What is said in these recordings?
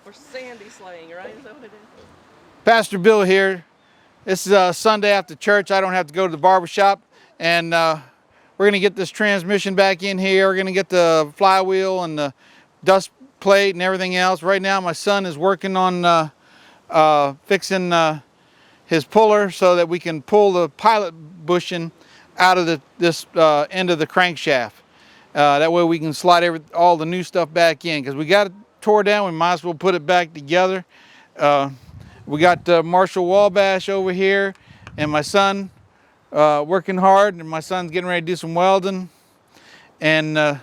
Or Sandy slaying, right? Is that what it is? Pastor Bill here. This is Sunday after church. I don't have to go to the barber shop, and we're gonna get this transmission back in here. We're gonna get the flywheel and the dust plate and everything else. Right now my son is working on fixing his puller so that we can pull the pilot bushing out of this end of the crankshaft. That way we can slide all the new stuff back in, because we got it tore down. We might as well put it back together. We got Marshall Wabash over here and my son working hard, and my son's getting ready to do some welding. And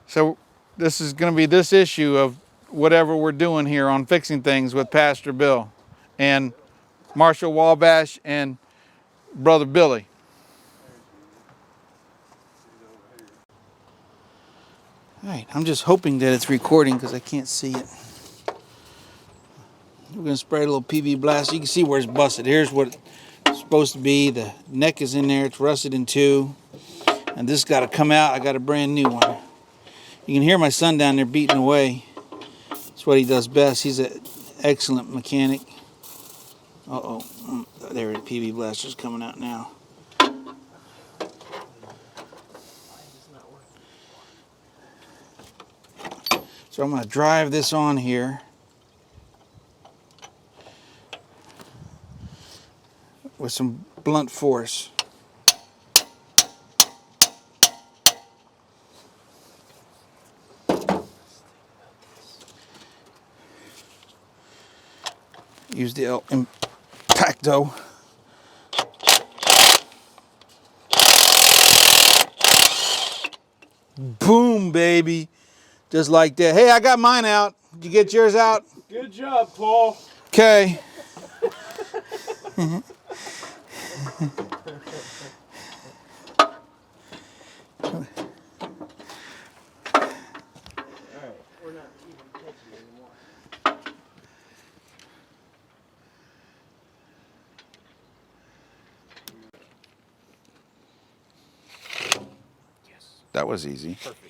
so this is going to be this issue of whatever we're doing here on fixing things with Pastor Bill and Marshall Wabash and Brother Billy. All right, I'm just hoping that it's recording because I can't see it. We're going to spray a little PV blast. You can see where it's busted. Here's what it's supposed to be. The neck is in there. It's rusted in two. And this got to come out. I got a brand new one. You can hear my son down there beating away. That's what he does best. He's an excellent mechanic. Uh-oh. There, the PV blaster's coming out now. So I'm going to drive this on here with some blunt force. Use the Impacto. Boom, baby. Just like that. Hey, I got mine out. Did you get yours out? Good job, Paul. Okay. We're not even touching anymore. That was easy. Perfect.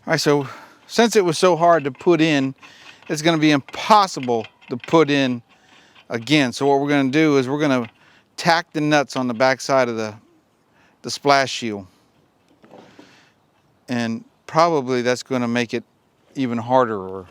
All right, so since it was so hard to put in, it's going to be impossible to put in again. So what we're going to do is we're going to tack the nuts on the back side of the splash shield. And probably that's going to make it even harder-ish.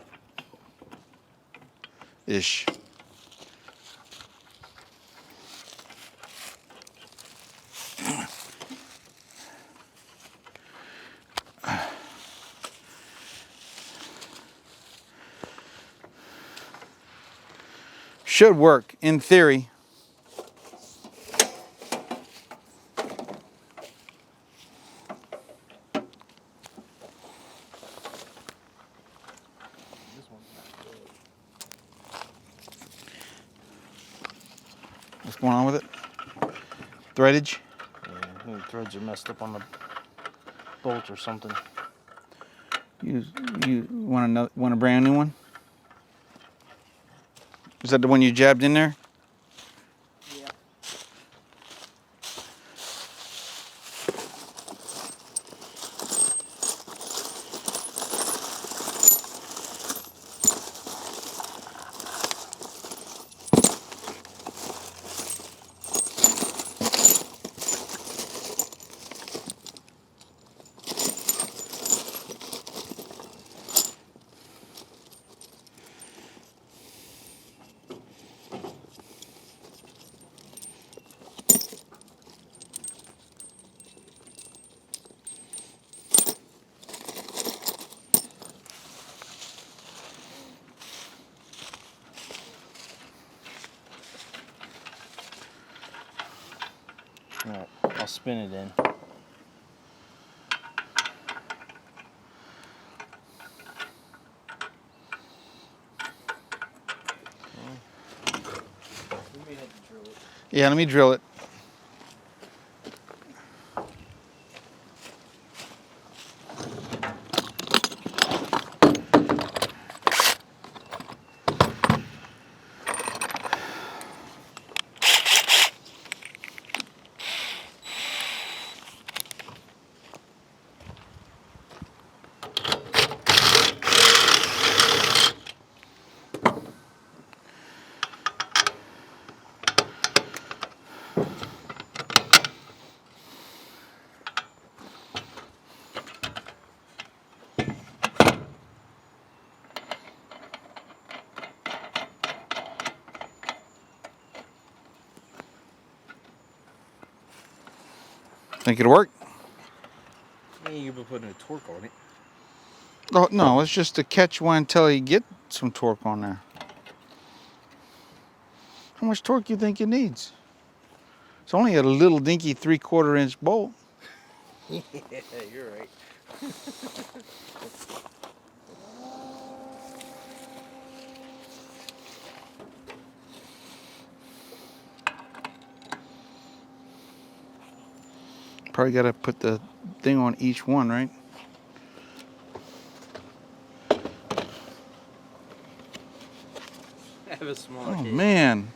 Should work in theory. What's going on with it? Threadage? Yeah, I think the threads are messed up on the bolt or something. You want a brand new one? Is that the one you jabbed in there? Yeah. Alright, I'll spin it in. We may have to drill it. Yeah, let me drill it. Think it'll work? Yeah, you could be putting a torque on it. Oh, no, it's just to catch one until you get some torque on there. How much torque do you think it needs? It's only a little dinky 3/4 inch bolt. Yeah, you're right. Probably got to put the thing on each one, right? I have a small Oh, case. man.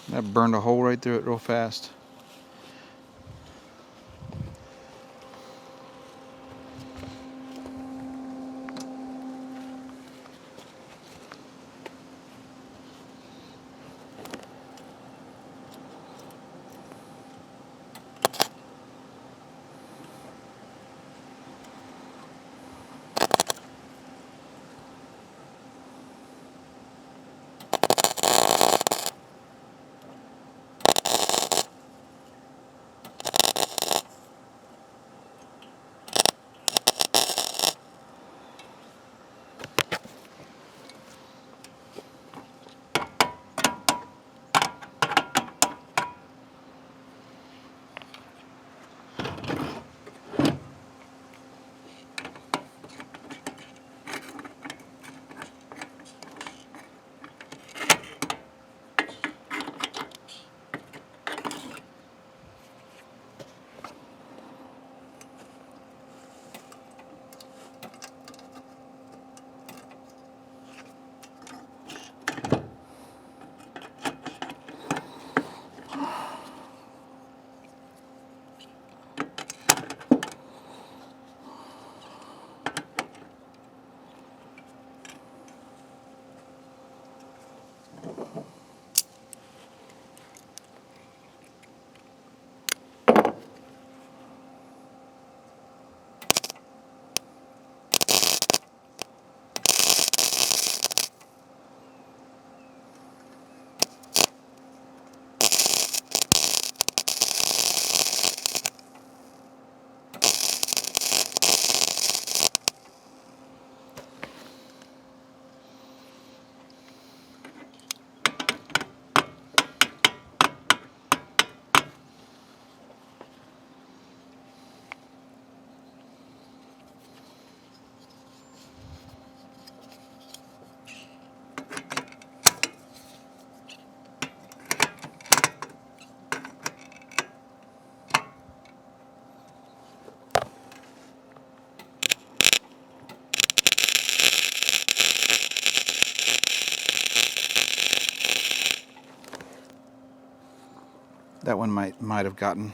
That burned a hole right through it real fast. That one might have gotten.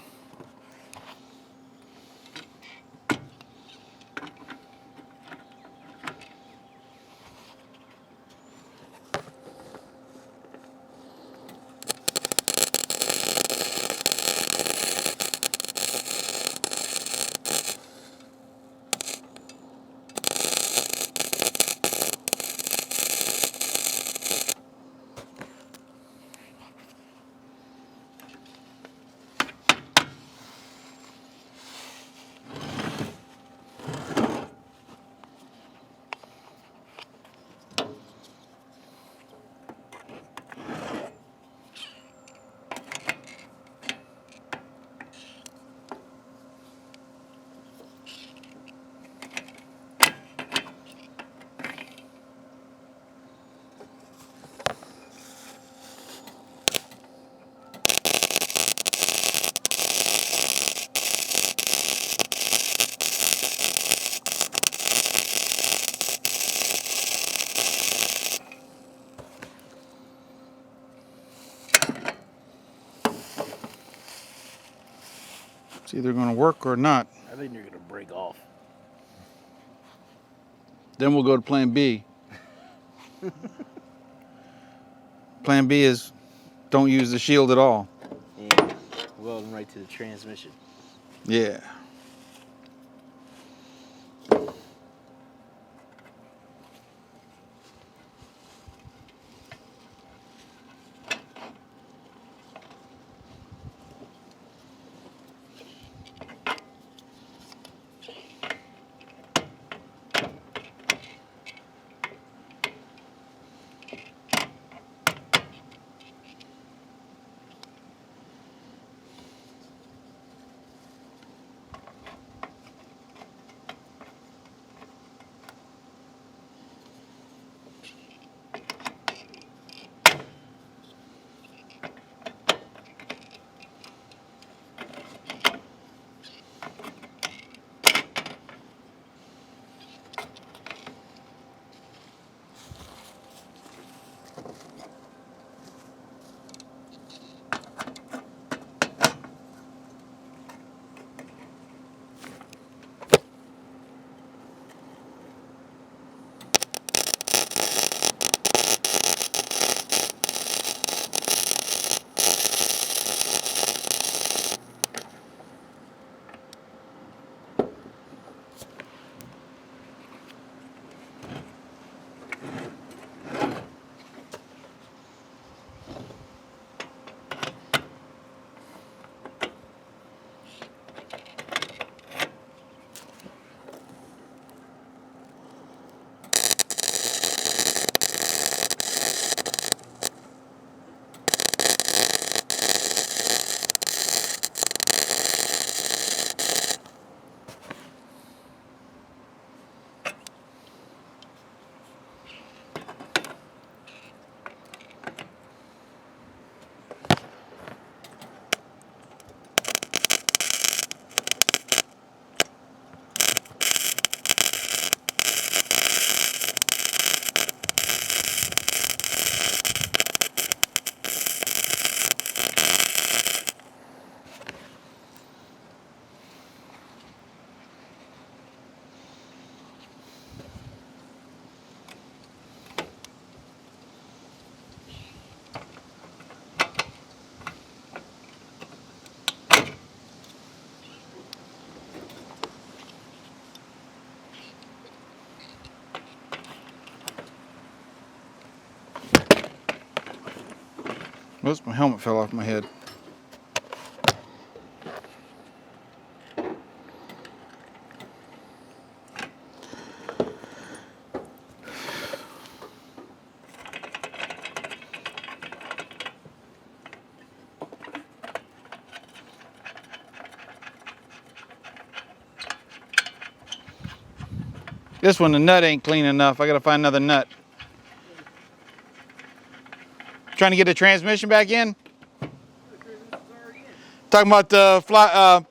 It's either going to work or not. I think you're gonna break off. Then we'll go to plan B. Plan B is don't use the shield at all. Yeah. welding right to the transmission. Yeah. Oops, my helmet fell off my head. This one, the nut ain't clean enough. I gotta find another nut. Trying to get the transmission back in? Talking about the fly,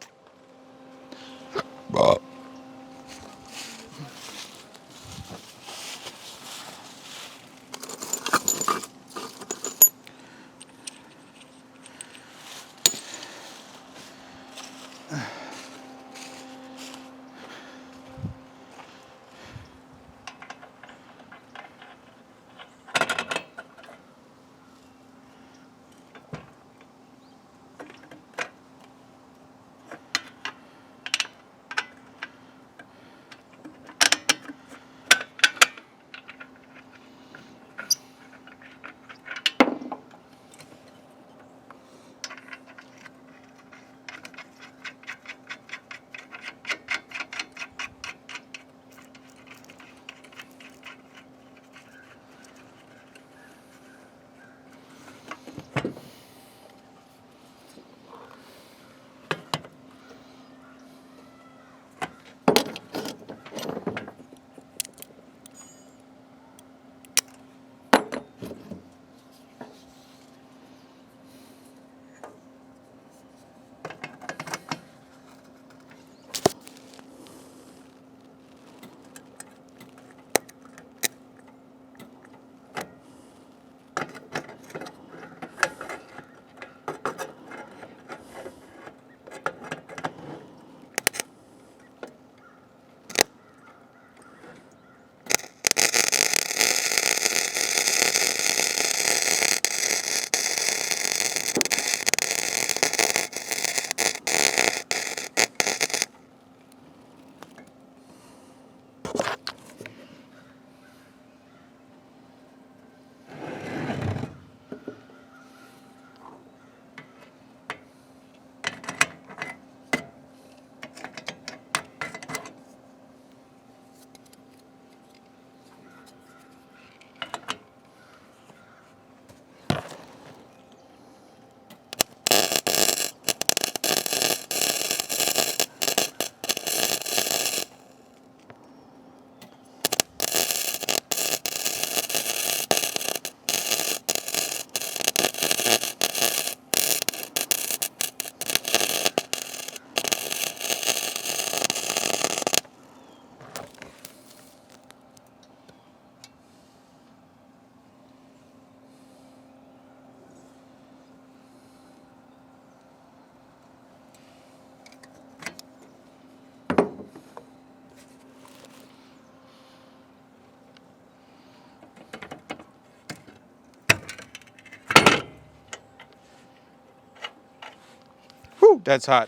That's hot.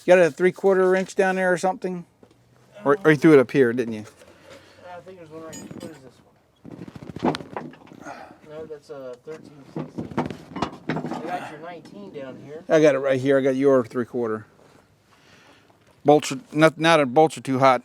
You got a 3/4 wrench down there or something? Or you threw it up here, didn't you? I think there's one right here. What is this one? No, that's a 13/16. I got your 19 down here. I got it right here. I got your 3/4. Bolts are, now the bolts are too hot.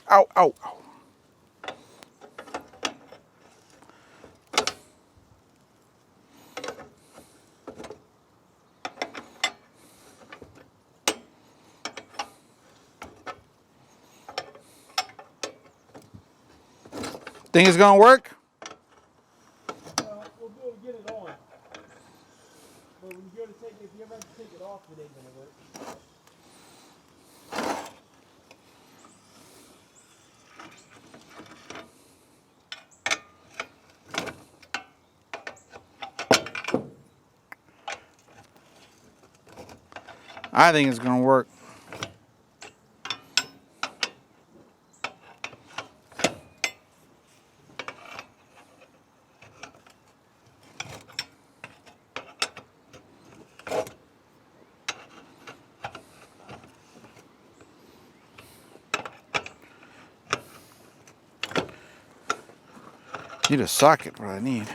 Ow, ow, ow. Think it's gonna work? We'll be able to get it on. But when you go to take it, if you ever have to take it off, it ain't gonna work. I think it's gonna work. Need a socket, what I need.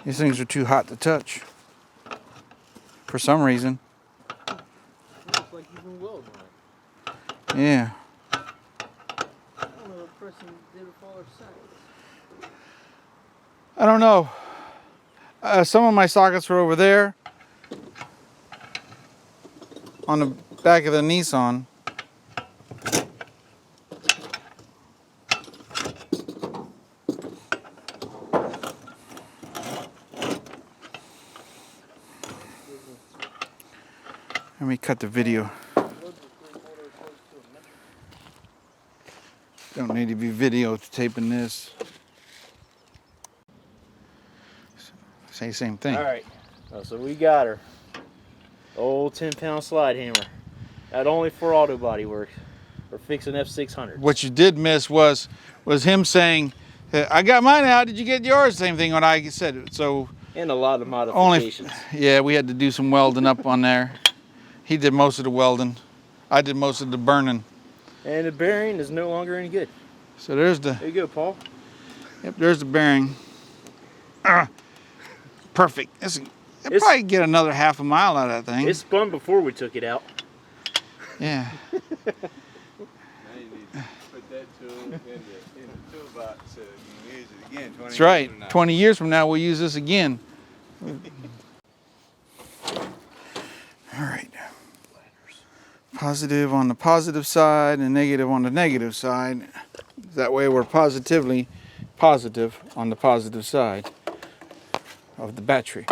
These things are too hot to touch. For some reason. Looks like you've been welding on it. Yeah. I don't know what person did it for all their sides. I don't know. Some of my sockets were over there. On the back of the Nissan. Let me cut the video. Don't need to be videotaping this. Say the same thing. All right. So we got her. Old 10-pound slide hammer. Not only for auto body work, for fixing F600. What you did miss was him saying, "I got mine out. Did you get yours?" Same thing when I said it. So And a lot of modifications. yeah, we had to do some welding up on there. He did most of the welding. I did most of the burning. And the bearing is no longer any good. So there's the. There you go, Paul. Yep, there's the bearing. Perfect. It'll probably get another half a mile out of that thing. It spun before we took it out. Yeah. Now you need to put that tool in the toolbox so you can use it again 20 That's years right. from now. 20 years from now, we'll use this again. All right. Positive on the positive side and negative on the negative side. That way we're positively positive on the positive side of the battery.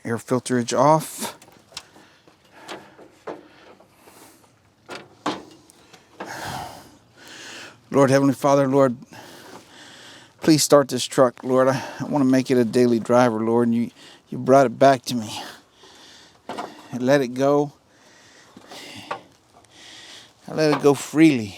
Air filterage off. Lord, Heavenly Father, Lord, please start this truck, Lord. I want to make it a daily driver, Lord, and you brought it back to me. And let it go. I let it go freely.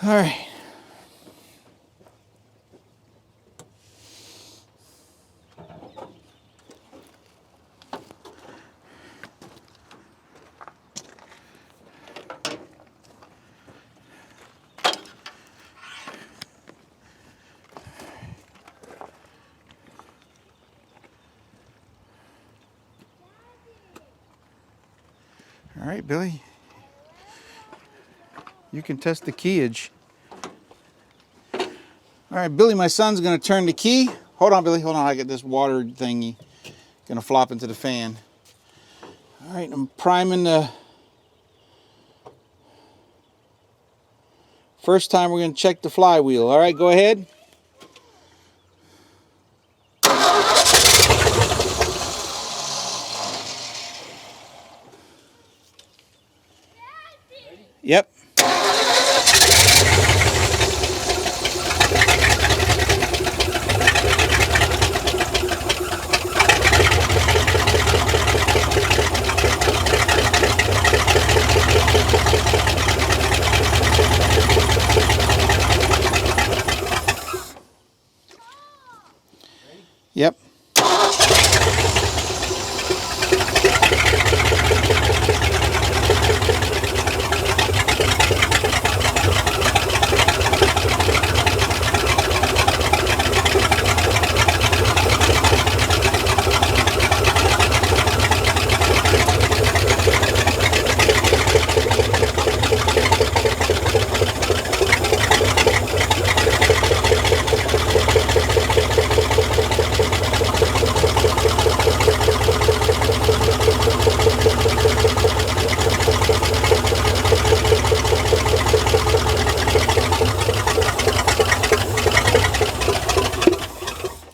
All right. All right, Billy. You can test the keyage. All right, Billy, my son's going to turn the key. Hold on, Billy. Hold on. I get this water thingy. Going to flop into the fan. All right, I'm priming the... First time we're going to check the flywheel. All right, go ahead. Yep. Yep.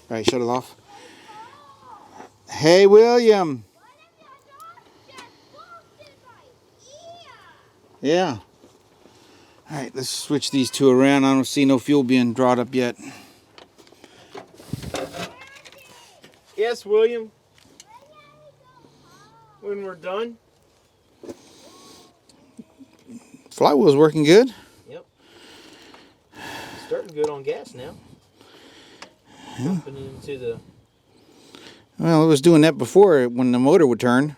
All right, shut it off. Hey, William. Yeah. All right, let's switch these two around. I don't see no fuel being drawn up yet. Yes, William. When we're done. Flywheel's working good. Yep. Starting good on gas now. Jumping into the... Well, it was doing that before when the motor would turn.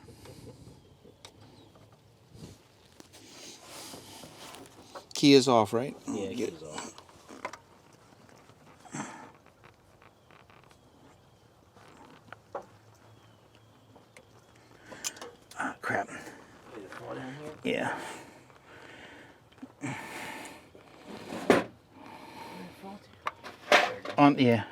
Key is off, right? Yeah, key is off. Ah, crap. Did it fall down here? Yeah. Where did it fall to? On, yeah.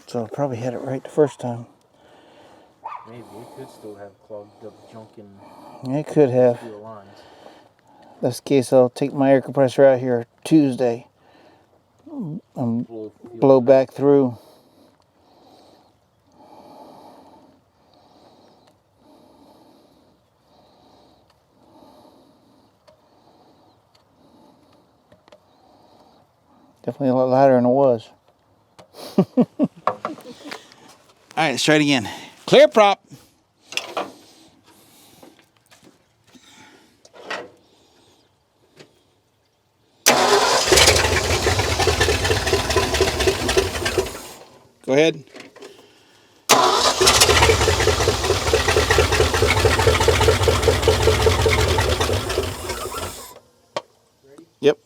So I probably had it right the first time. Maybe it could still have clogged up junk in It could have. the lines. That's the case. I'll take my air compressor out here Tuesday. Blow back through. Definitely a lot lighter than it was. Alright, let's try it again. Clear prop. Go ahead. Yep.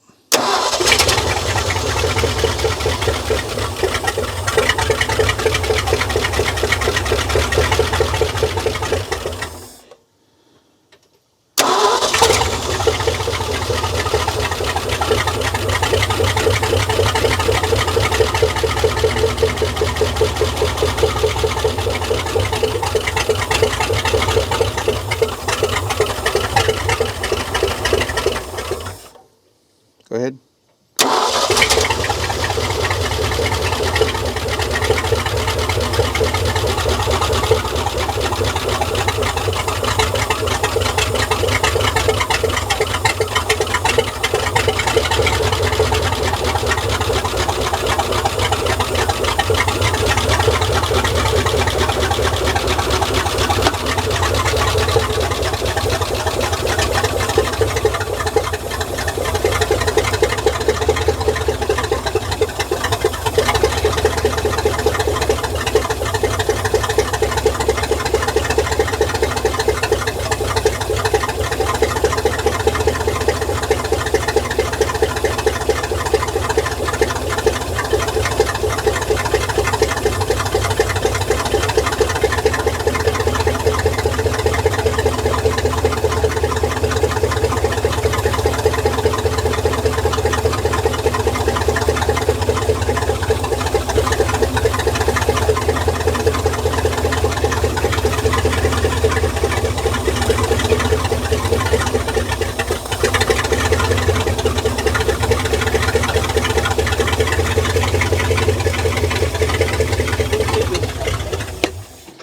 Go ahead.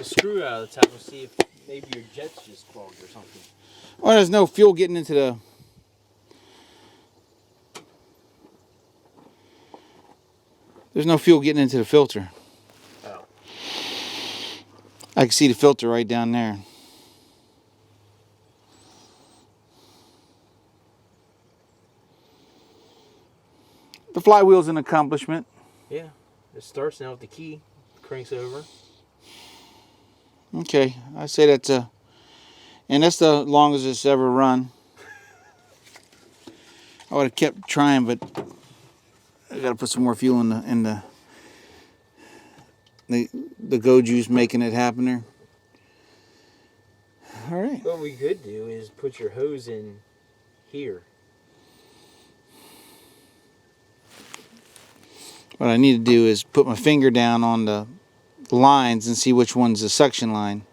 Screw out of the top and see if maybe your jet's just clogged or something. Well, there's no fuel getting into the... There's no fuel getting into the filter. Oh. I can see the filter right down there. The flywheel's an accomplishment. Yeah. It starts now with the key. Cranks over. Okay, I say that's a... And that's the longest it's ever run. I would have kept trying, but I gotta put some more fuel in the go juice making it happen there. All right. What we could do is put your hose in here. What I need to do is put my finger down on the lines and see which one's the suction line.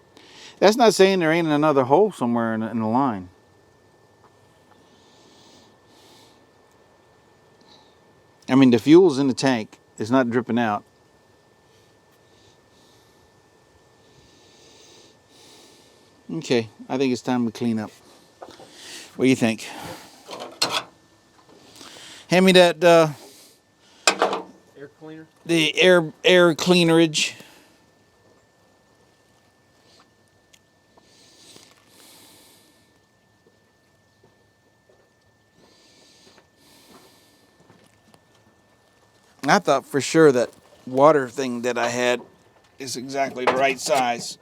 That's not saying there ain't another hole somewhere in the line. I mean, the fuel's in the tank. It's not dripping out. Okay, I think it's time to clean up. What do you think? Hand me that Air cleaner? the air cleanerage. I thought for sure that water thing that I had is exactly the right size.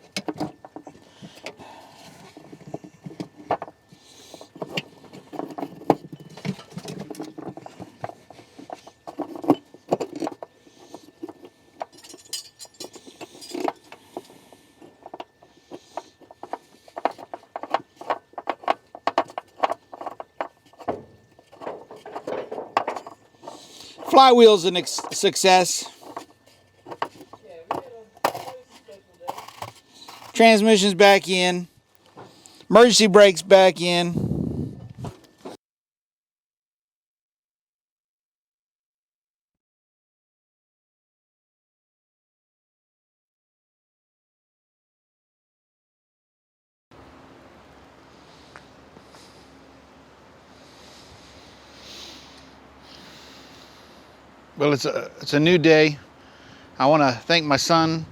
Flywheel's a success. Yeah, Transmission's back in. Emergency brake's back in. Well, it's a new day. I want to thank my son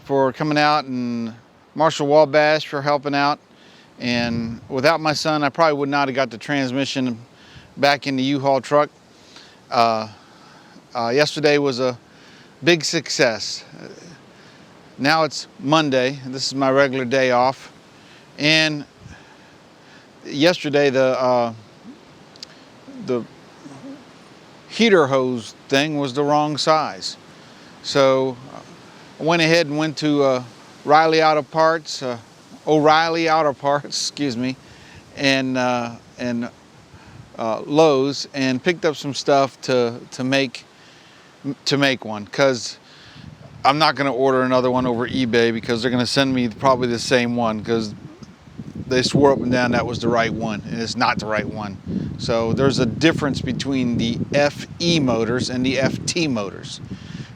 for coming out and Marshall Wabash for helping out. And without my son, I probably would not have got the transmission back in the U-Haul truck. Yesterday was a big success. Now it's Monday. This is my regular day off. And yesterday the heater hose thing was the wrong size. So I went ahead and went to O'Reilly Auto Parts, excuse me, and Lowe's, and picked up some stuff to make one, because I'm not going to order another one over eBay, because they're going to send me probably the same one, because they swore up and down that was the right one, and it's not the right one. So there's a difference between the FE motors and the FT motors.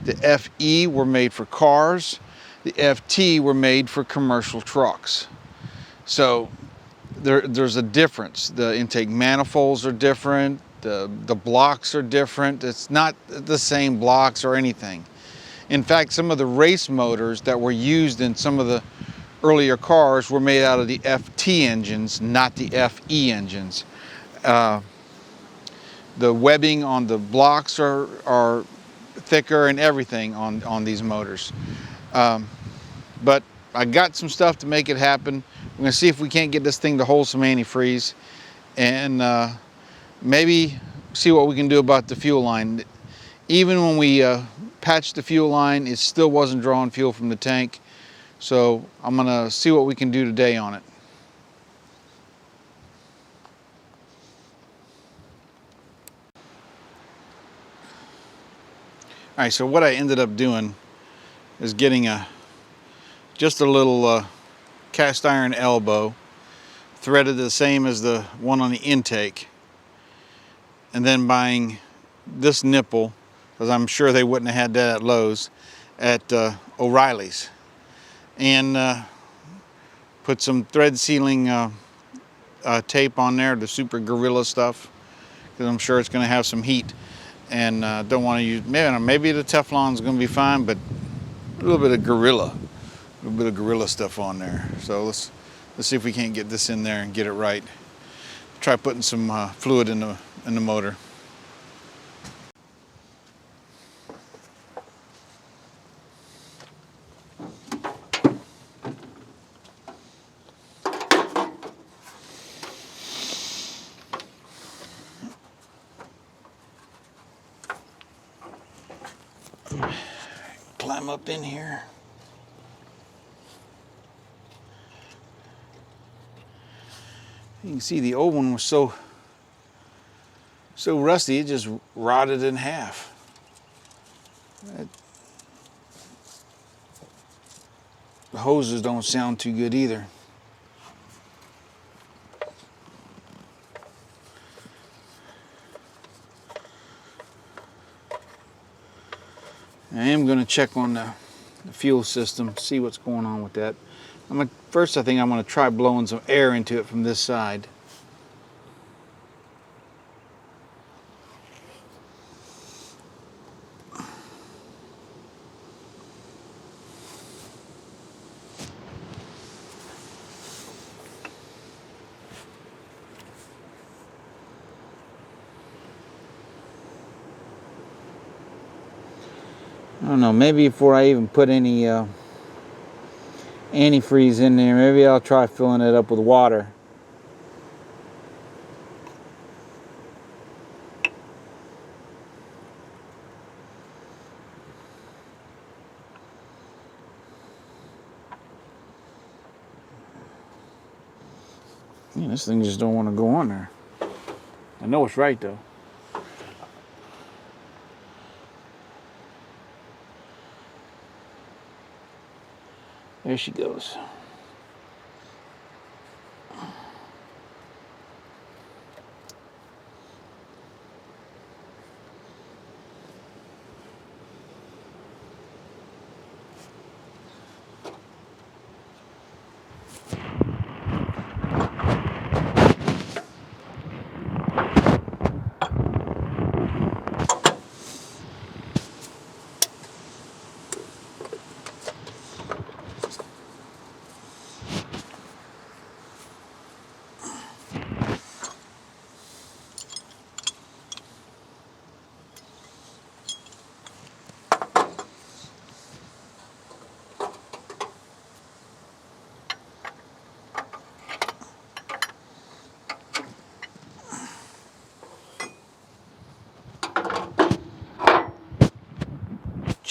The FE were made for cars, the FT were made for commercial trucks. So there's a difference. The intake manifolds are different, the blocks are different. It's not the same blocks or anything. In fact, some of the race motors that were used in some of the earlier cars were made out of the FT engines, not the FE engines. The webbing on the blocks are thicker and everything on these motors. But I got some stuff to make it happen. We're gonna see if we can't get this thing to hold some antifreeze, and maybe see what we can do about the fuel line. Even when we patched the fuel line, it still wasn't drawing fuel from the tank. So I'm gonna see what we can do today on it. All right, so what I ended up doing is getting just a little cast iron elbow, threaded the same as the one on the intake, and then buying this nipple, because I'm sure they wouldn't have had that at Lowe's, at O'Reilly's, and put some thread sealing tape on there, the Super Gorilla stuff, because I'm sure it's going to have some heat, and don't want to use, maybe the Teflon's going to be fine, but a little bit of Gorilla stuff on there. So let's see if we can't get this in there and get it right. Try putting some fluid in the motor. Climb up in here. You can see the old one was so rusty, it just rotted in half. The hoses don't sound too good either. I am going to check on the fuel system, see what's going on with that. First, I think I'm going to try blowing some air into it from this side. I don't know, maybe before I even put any antifreeze in there, maybe I'll try filling it up with water. Man, this thing just don't want to go on there. I know it's right though. There she goes.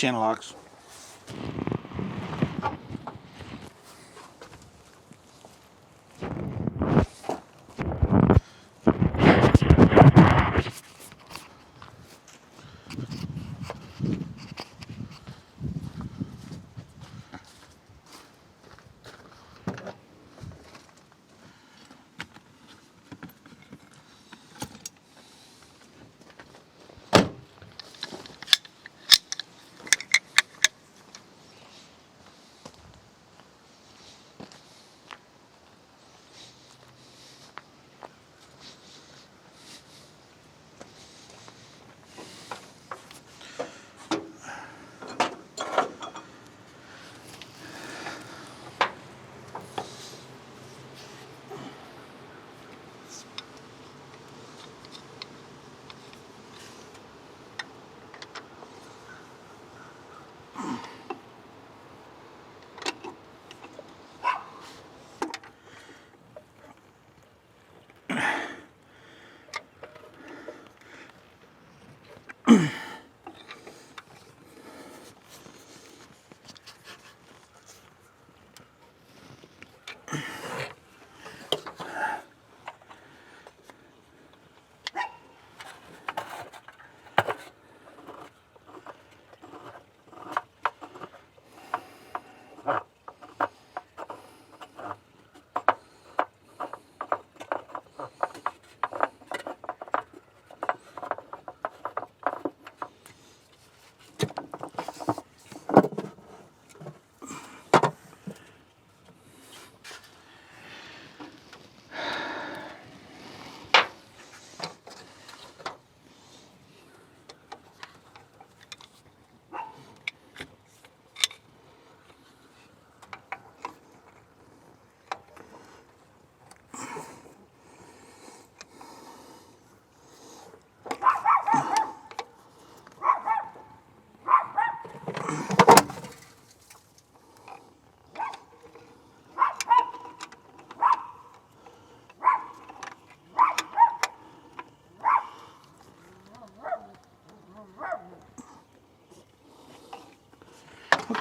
channel locks.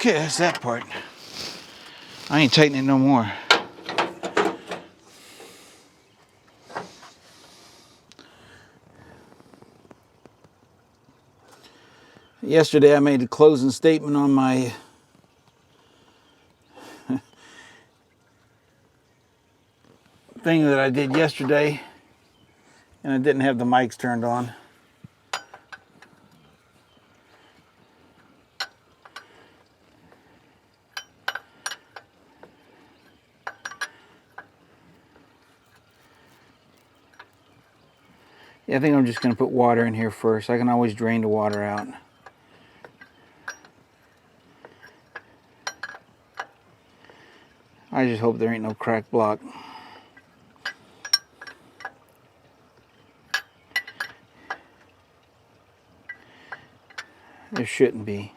Okay, that's that part. I ain't tightening it no more. Yesterday I made a closing statement on my thing that I did yesterday, and I didn't have the mics turned on. Yeah, I think I'm just going to put water in here first. I can always drain the water out. I just hope there ain't no crack block. There shouldn't be.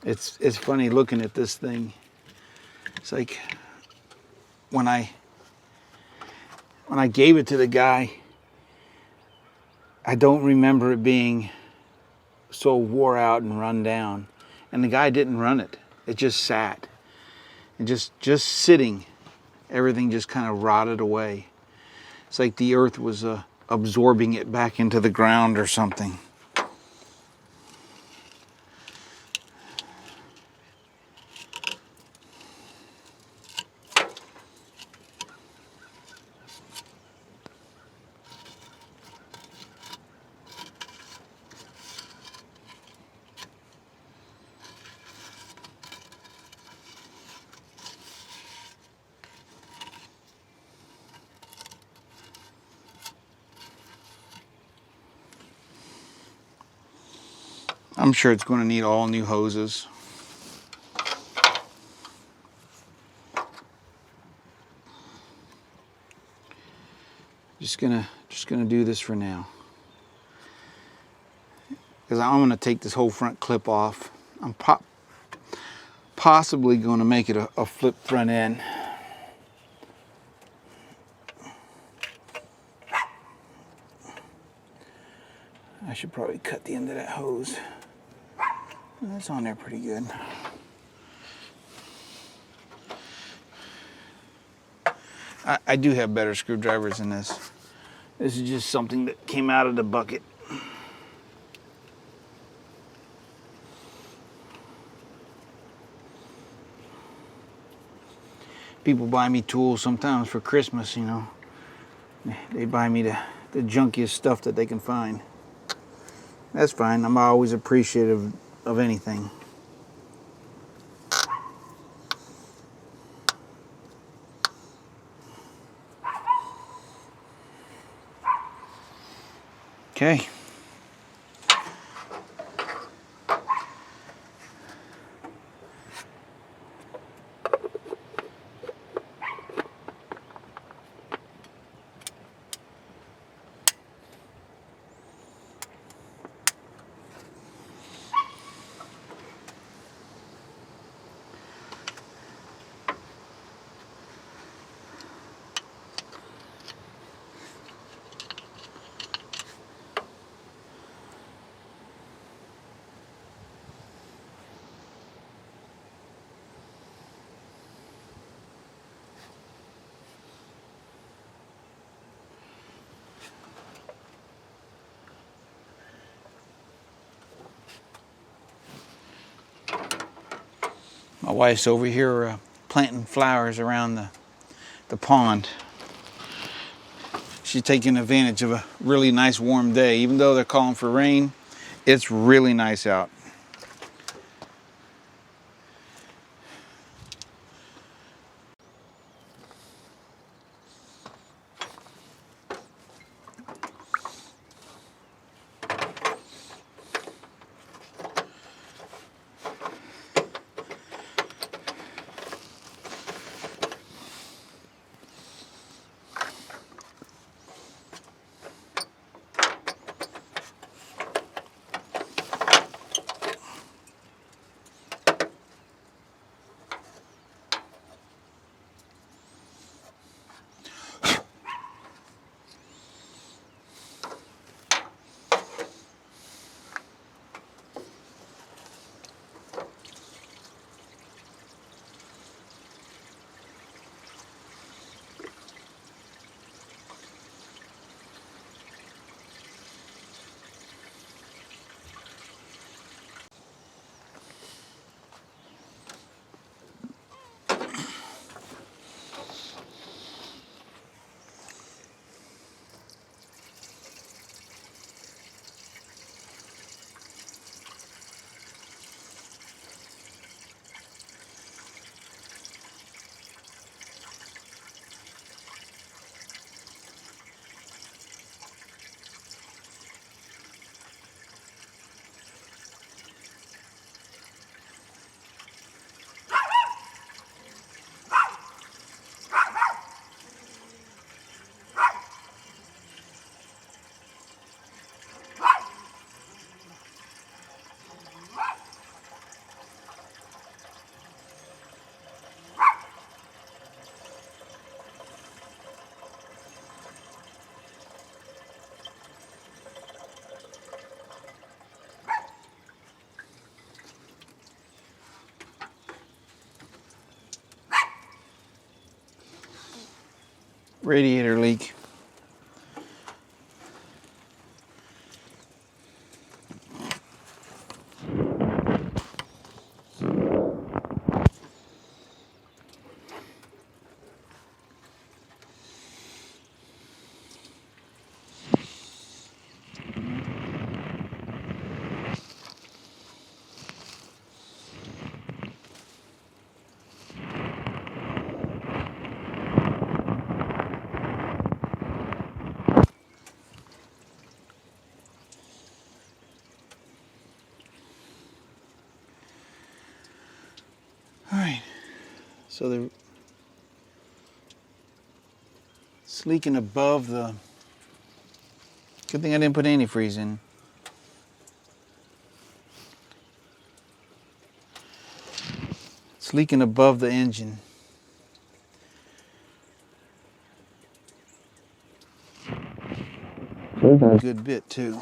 It's funny looking at this thing. It's like when I gave it to the guy, I don't remember it being so wore out and run down. And the guy didn't run it. It just sat. And just sitting, everything just kind of rotted away. It's like the earth was absorbing it back into the ground or something. I'm sure it's going to need all new hoses. Just gonna do this for now, because I'm gonna take this whole front clip off. I'm possibly going to make it a flip front end. I should probably cut the end of that hose. That's on there pretty good. I do have better screwdrivers than this. This is just something that came out of the bucket. People buy me tools sometimes for Christmas, you know. They buy me the junkiest stuff that they can find. That's fine. I'm always appreciative of anything. Okay. My wife's over here planting flowers around the pond. She's taking advantage of a really nice warm day. Even though they're calling for rain, it's really nice out. Radiator leak. So it's leaking above the, good thing I didn't put antifreeze in. It's leaking above the engine. Good bit too.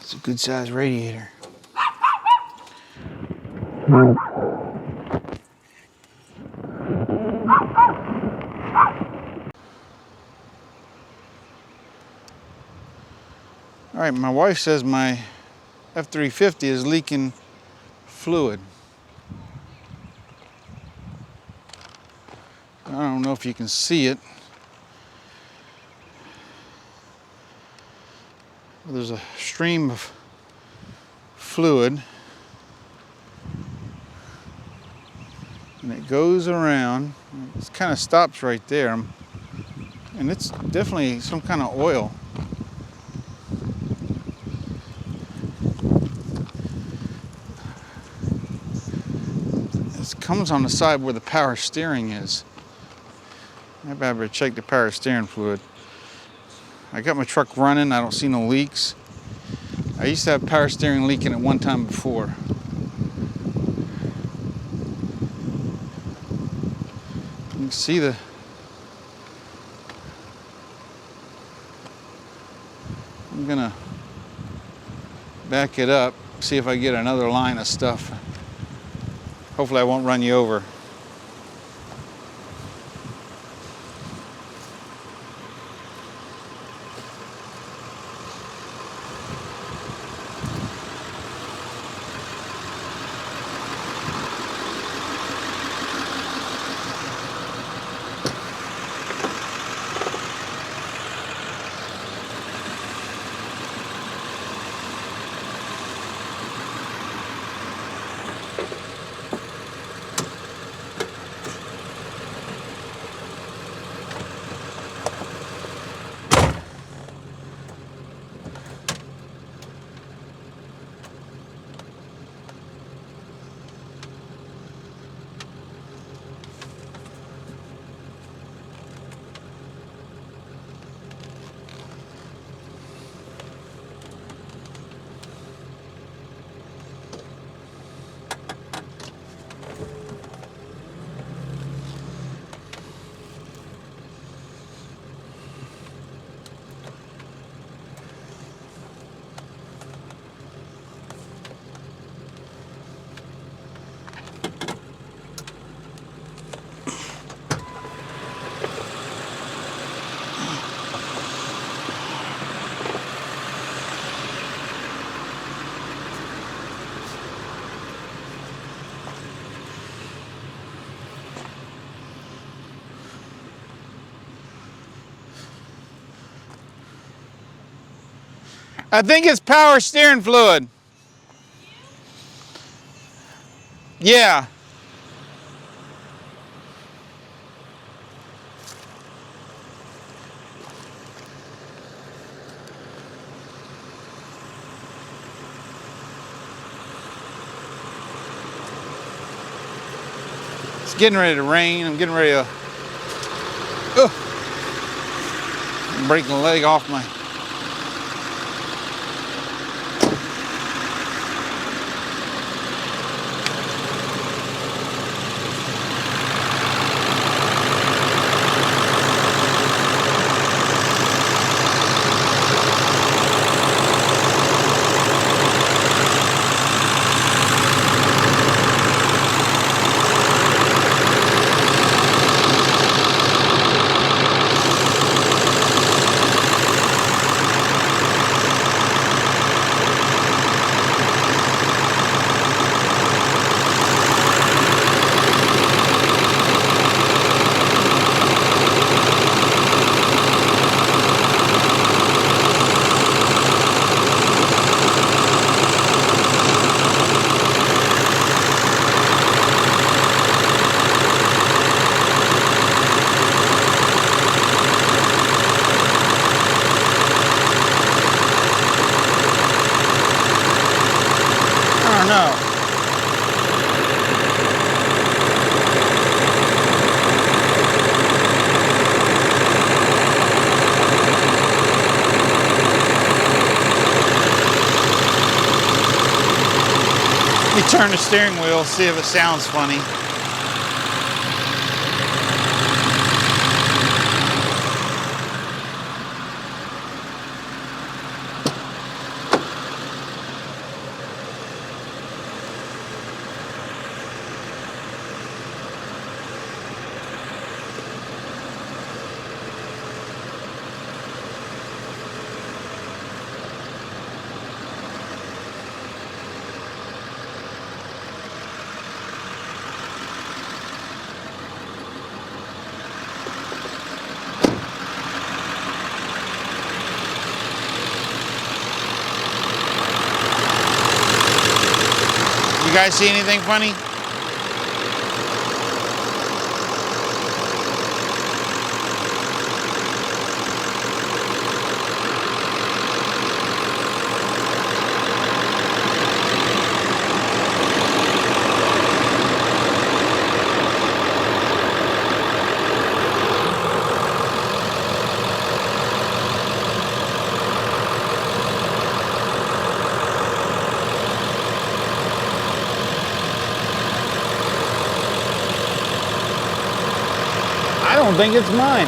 It's a good sized radiator. All right, my wife says my F350 is leaking fluid. I don't know if you can see it. There's a stream of fluid, and it goes around. It kind of stops right there, and it's definitely some kind of oil. It comes on the side where the power steering is. Maybe I better check the power steering fluid. I got my truck running, I don't see no leaks. I used to have power steering leaking at one time before. You can see I'm gonna back it up, see if I get another line of stuff. Hopefully I won't run you over. I think it's power steering fluid. Yeah. It's getting ready to rain. I'm getting ready to I'm breaking the leg off my No. Let me turn the steering wheel, see if it sounds funny. You guys see anything funny? I don't think it's mine.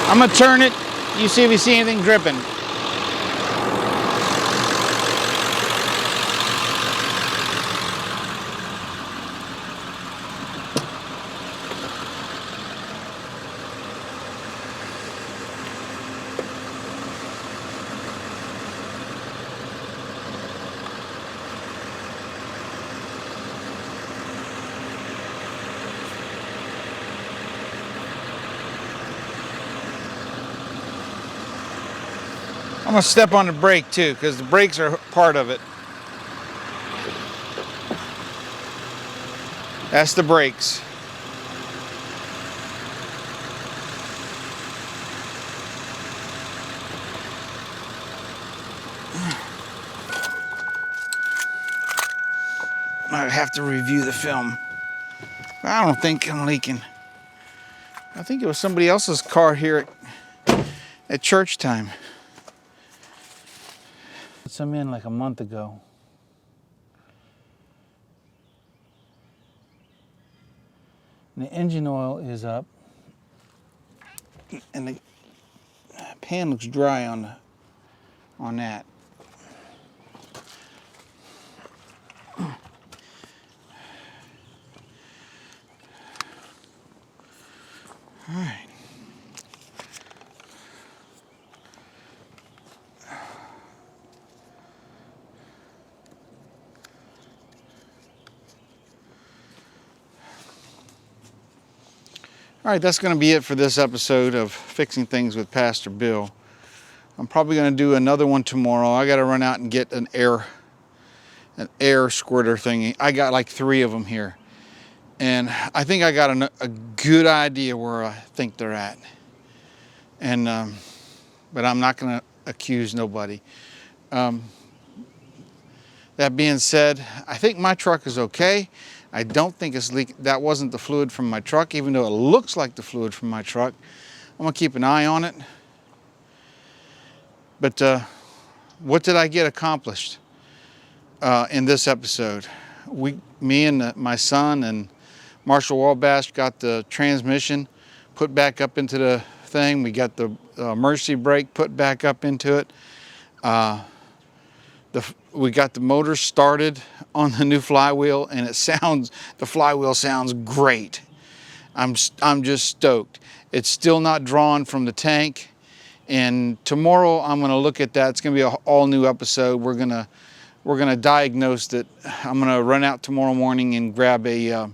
I'm gonna turn it. You see if you see anything dripping. I'm gonna step on the brake too, because the brakes are part of it. That's the brakes. I have to review the film. I don't think I'm leaking. I think it was somebody else's car here at church time. Put some in like a month ago. And the engine oil is up. And the pan looks dry on that. All right. All right, that's going to be it for this episode of Fixing Things with Pastor Bill. I'm probably going to do another one tomorrow. I got to run out and get an air squirter thingy. I got like 3 of them here. And I think I got a good idea where I think they're at. And but I'm not going to accuse nobody. That being said, I think my truck is okay. I don't think it's leaking. That wasn't the fluid from my truck, even though it looks like the fluid from my truck. I'm gonna keep an eye on it. But what did I get accomplished in this episode? Me and my son and Marshall Wabash got the transmission put back up into the thing. We got the emergency brake put back up into it. We got the motor started on the new flywheel, and the flywheel sounds great. I'm just stoked. It's still not drawn from the tank, and tomorrow I'm going to look at that. It's going to be an all new episode. We're going to diagnose it. I'm going to run out tomorrow morning and grab a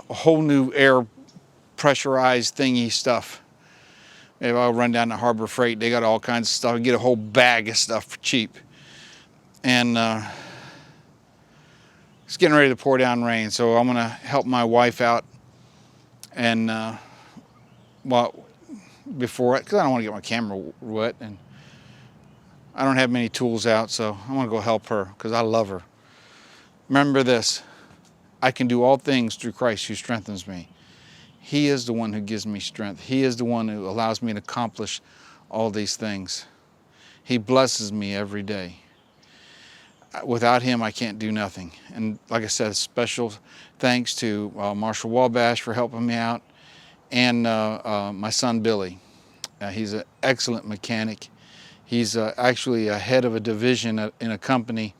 whole new air pressurized thingy stuff. Maybe I'll run down to Harbor Freight. They got all kinds of stuff. Get a whole bag of stuff for cheap. and it's getting ready to pour down rain, so I'm gonna help my wife out, and well, before it, because I don't want to get my camera wet, and I don't have many tools out, so I'm gonna go help her because I love her. Remember this: I can do all things through Christ who strengthens me. He is the one who gives me strength. He is the one who allows me to accomplish all these things. He blesses me every day. Without him, I can't do nothing. And like I said, special thanks to Marshall Wabash for helping me out, and my son Billy. He's an excellent mechanic. He's actually a head of a division in a company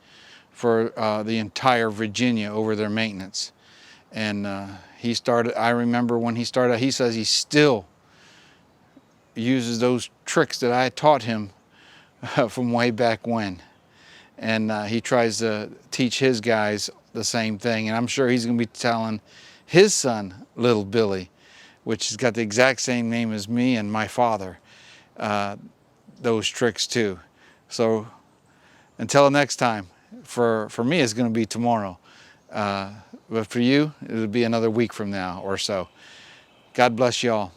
for the entire Virginia over their maintenance. And he started, I remember when he started, he says he still uses those tricks that I taught him from way back when. And he tries to teach his guys the same thing. And I'm sure he's going to be telling his son, little Billy, which has got the exact same name as me and my father, those tricks too. So until next time, for me it's going to be tomorrow. But for you, it'll be another week from now or so. God bless you all.